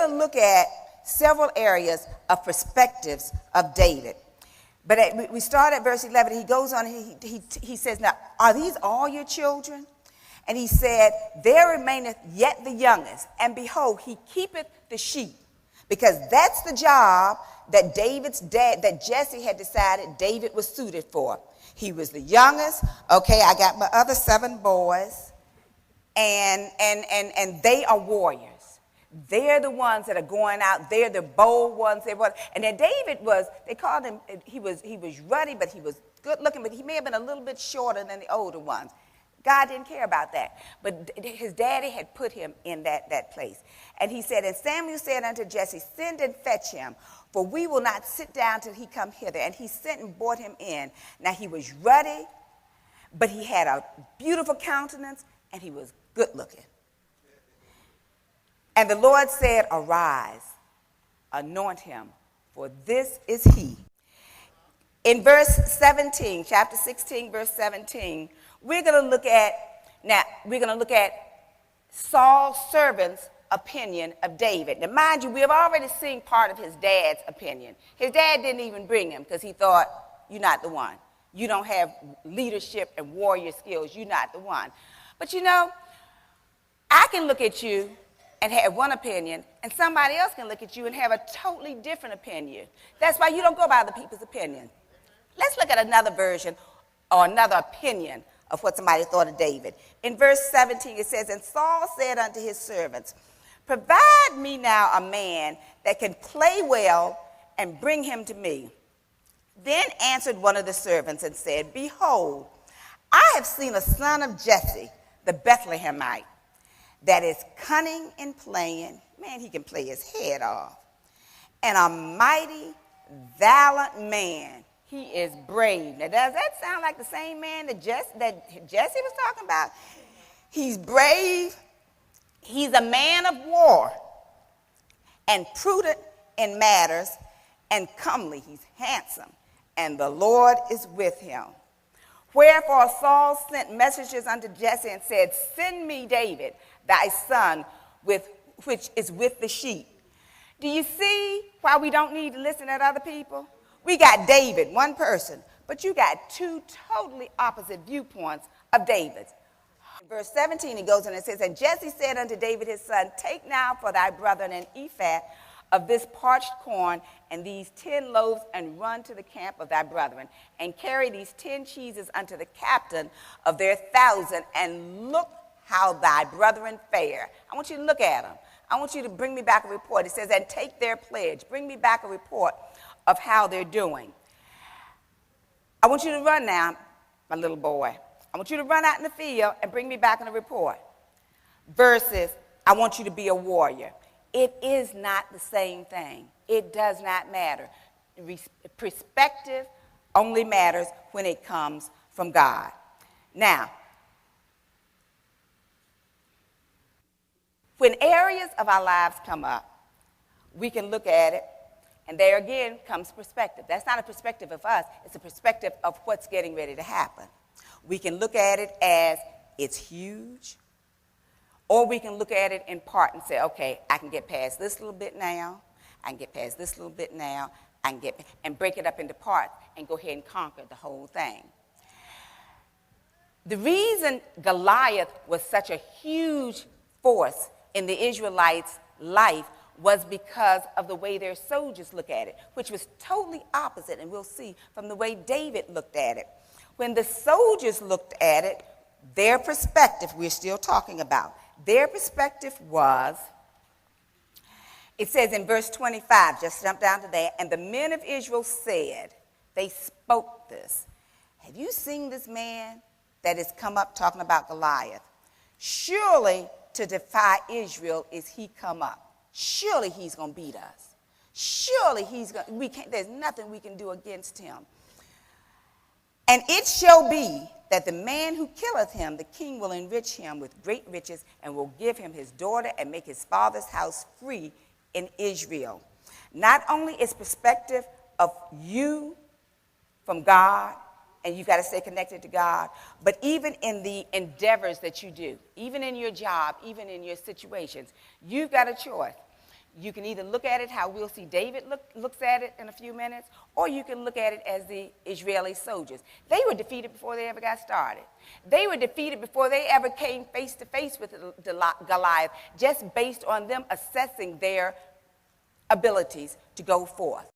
going to look at several areas of perspectives of David. But we start at verse 11. He goes on, he says, now, are these all your children? And he said, there remaineth yet the youngest, and behold, he keepeth the sheep. Because that's the job that David's dad, that Jesse had decided David was suited for. He was the youngest. Okay, I got my other 7 boys, and they are warriors. They're the ones that are going out. They're the bold ones. And then David was, they called him, he was ruddy, but he was good looking, but he may have been a little bit shorter than the older ones. God didn't care about that. But his daddy had put him in that place. And he said, and Samuel said unto Jesse, send and fetch him, for we will not sit down till he come hither. And he sent and brought him in. Now he was ruddy, but he had a beautiful countenance, and he was good looking. And the Lord said, arise, anoint him, for this is he. In verse 17, chapter 16, verse 17, we're going to look at Saul's servant's opinion of David. Now, mind you, we have already seen part of his dad's opinion. His dad didn't even bring him because he thought, you're not the one. You don't have leadership and warrior skills. You're not the one. But you know, I can look at you and have one opinion, and somebody else can look at you and have a totally different opinion. That's why you don't go by other people's opinion. Let's look at another version or another opinion of what somebody thought of David. In verse 17, it says, and Saul said unto his servants, provide me now a man that can play well and bring him to me. Then answered one of the servants and said, behold, I have seen a son of Jesse, the Bethlehemite, that is cunning in playing. Man, he can play his head off. And a mighty, valiant man. He is brave. Now, does that sound like the same man that Jesse was talking about? He's brave. He's a man of war and prudent in matters and comely. He's handsome. And the Lord is with him. Wherefore Saul sent messages unto Jesse and said, send me David, thy son, which is with the sheep. Do you see why we don't need to listen at other people? We got David, one person, but you got 2 totally opposite viewpoints of David. In verse 17, he goes on and says, and Jesse said unto David his son, take now for thy brethren an ephah of this parched corn and these 10 loaves, and run to the camp of thy brethren, and carry these 10 cheeses unto the captain of their 1,000, and look how thy brethren fare. I want you to look at them. I want you to bring me back a report. It says, and take their pledge. Bring me back a report of how they're doing. I want you to run now, my little boy. I want you to run out in the field and bring me back a report. Versus, I want you to be a warrior. It is not the same thing. It does not matter. Perspective only matters when it comes from God. Now, when areas of our lives come up, we can look at it, and there again comes perspective. That's not a perspective of us. It's a perspective of what's getting ready to happen. We can look at it as it's huge, or we can look at it in part and say, okay, I can get past this little bit now. I can get past this little bit now. I can get, and break it up into parts and go ahead and conquer the whole thing. The reason Goliath was such a huge force in the Israelites' life was because of the way their soldiers look at it, which was totally opposite, and we'll see, from the way David looked at it. When the soldiers looked at it, their perspective, we're still talking about, their perspective was, it says in verse 25, just jump down to there, and the men of Israel said, they spoke this, have you seen this man that has come up talking about Goliath? Surely to defy Israel is he come up. Surely he's going to beat us. Surely there's nothing we can do against him. And it shall be that the man who killeth him, the king will enrich him with great riches, and will give him his daughter and make his father's house free in Israel. Not only is perspective of you from God, and you've got to stay connected to God, but even in the endeavors that you do, even in your job, even in your situations, you've got a choice. You can either look at it how we'll see David looks at it in a few minutes, or you can look at it as the Israeli soldiers. They were defeated before they ever got started. They were defeated before they ever came face to face with Goliath, just based on them assessing their abilities to go forth.